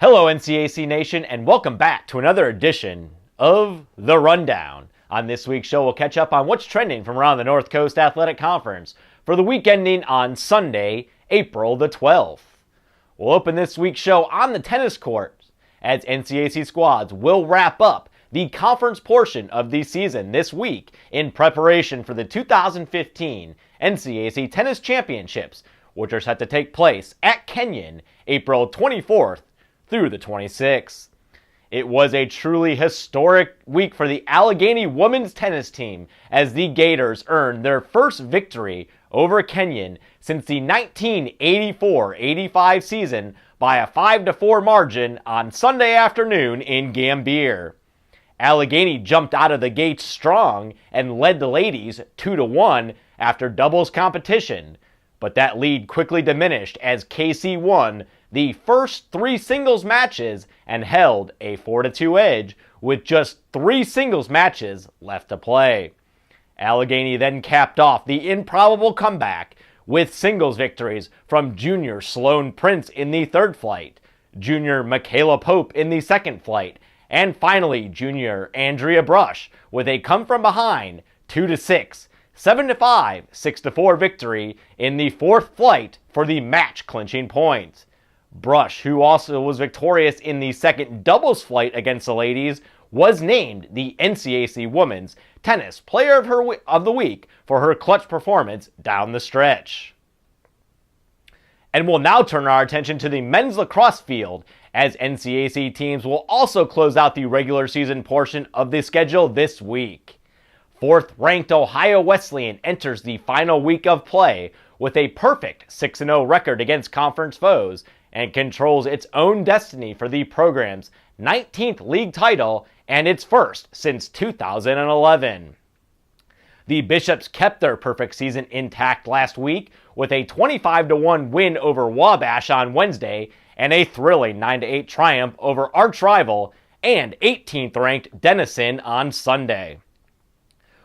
Hello, NCAC Nation, and welcome back to another edition of The Rundown. On this week's show, we'll catch up on what's trending from around the North Coast Athletic Conference for the week ending on Sunday, April the 12th. We'll open this week's show on the tennis court as NCAC squads will wrap up the conference portion of the season this week in preparation for the 2015 NCAC Tennis Championships, which are set to take place at Kenyon April 24th through the 26th. It was a truly historic week for the Allegheny women's tennis team as the Gators earned their first victory over Kenyon since the 1984-85 season by a 5-4 margin on Sunday afternoon in Gambier. Allegheny jumped out of the gates strong and led the ladies 2-1 after doubles competition, but that lead quickly diminished as KC won the first three singles matches and held a 4-2 edge with just three singles matches left to play. Allegheny then capped off the improbable comeback with singles victories from junior Sloane Prince in the third flight, junior Michaela Pope in the second flight, and finally junior Andrea Brush with a come-from-behind 2-6, 7-5, 6-4 victory in the fourth flight for the match-clinching point. Brush, who also was victorious in the second doubles flight against the ladies, was named the NCAC Women's Tennis Player of the Week for her clutch performance down the stretch. And we'll now turn our attention to the men's lacrosse field, as NCAC teams will also close out the regular season portion of the schedule this week. Fourth-ranked Ohio Wesleyan enters the final week of play with a perfect 6-0 record against conference foes and controls its own destiny for the program's 19th league title and its first since 2011. The Bishops kept their perfect season intact last week with a 25-1 win over Wabash on Wednesday and a thrilling 9-8 triumph over arch rival and 18th-ranked Denison on Sunday.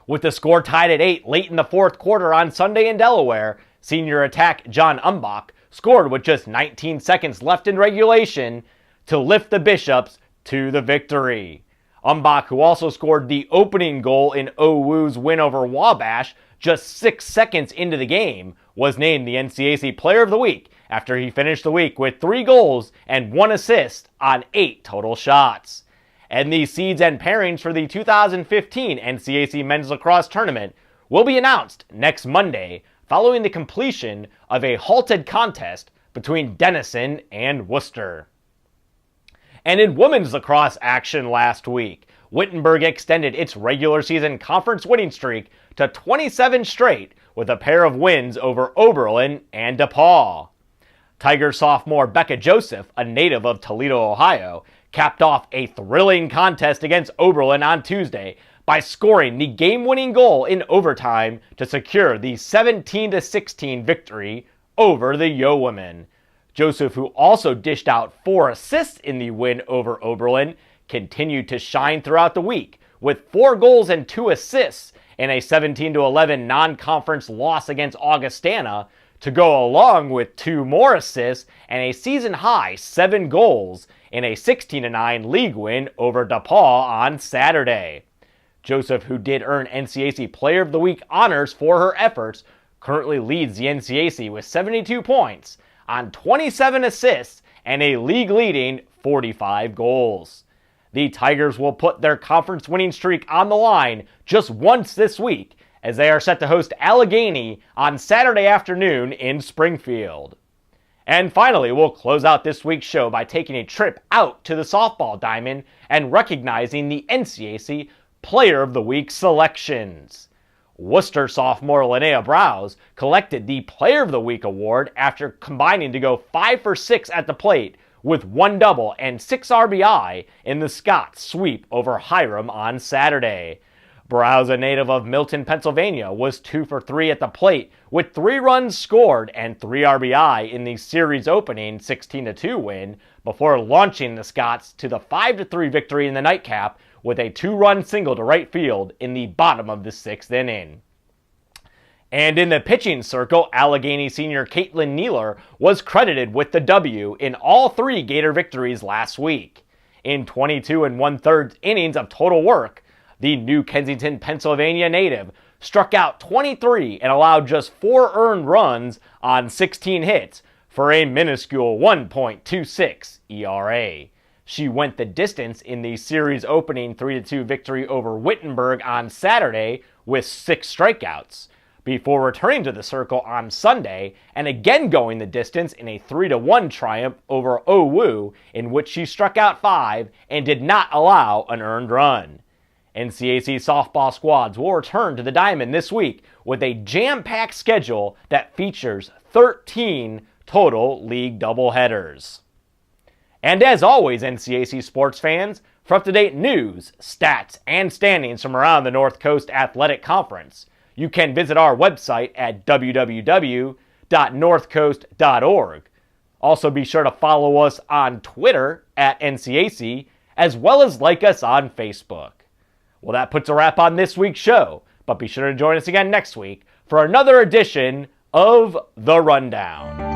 With the score tied at 8 late in the fourth quarter on Sunday in Delaware, senior attack John Umbach scored with just 19 seconds left in regulation to lift the Bishops to the victory. Umbach, who also scored the opening goal in OWU's win over Wabash just 6 seconds into the game, was named the NCAC Player of the Week after he finished the week with 3 goals and 1 assist on 8 total shots. And the seeds and pairings for the 2015 NCAC Men's Lacrosse Tournament will be announced next Monday following the completion of a halted contest between Denison and Worcester. And in women's lacrosse action last week, Wittenberg extended its regular season conference winning streak to 27 straight with a pair of wins over Oberlin and DePaul. Tiger sophomore Becca Joseph, a native of Toledo, Ohio, capped off a thrilling contest against Oberlin on Tuesday by scoring the game-winning goal in overtime to secure the 17-16 victory over the Yo women. Joseph, who also dished out 4 assists in the win over Oberlin, continued to shine throughout the week with 4 goals and 2 assists in a 17-11 non-conference loss against Augustana, to go along with 2 more assists and a season-high 7 goals in a 16-9 league win over DePaul on Saturday. Joseph, who did earn NCAC Player of the Week honors for her efforts, currently leads the NCAC with 72 points on 27 assists and a league-leading 45 goals. The Tigers will put their conference winning streak on the line just once this week, as they are set to host Allegheny on Saturday afternoon in Springfield. And finally, we'll close out this week's show by taking a trip out to the softball diamond and recognizing the NCAC Player of the Week selections. Worcester sophomore Linnea Browse collected the Player of the Week award after combining to go 5 for 6 at the plate with 1 double and 6 RBI in the Scots sweep over Hiram on Saturday. Browse, a native of Milton, Pennsylvania, was 2 for 3 at the plate with 3 runs scored and 3 RBI in the series opening 16-2 win before launching the Scots to the 5-3 victory in the nightcap with a 2-run single to right field in the bottom of the 6th inning. And in the pitching circle, Allegheny senior Caitlin Nealer was credited with the W in all 3 Gator victories last week. In 22 1/3 innings of total work, the New Kensington, Pennsylvania native struck out 23 and allowed just 4 earned runs on 16 hits for a minuscule 1.26 ERA. She went the distance in the series opening 3-2 victory over Wittenberg on Saturday with 6 strikeouts, before returning to the circle on Sunday and again going the distance in a 3-1 triumph over Owu, in which she struck out 5 and did not allow an earned run. NCAC softball squads will return to the diamond this week with a jam-packed schedule that features 13 total league doubleheaders. And as always, NCAC sports fans, for up-to-date news, stats, and standings from around the North Coast Athletic Conference, you can visit our website at www.northcoast.org. Also be sure to follow us on Twitter at NCAC, as well as like us on Facebook. Well, that puts a wrap on this week's show, but be sure to join us again next week for another edition of The Rundown.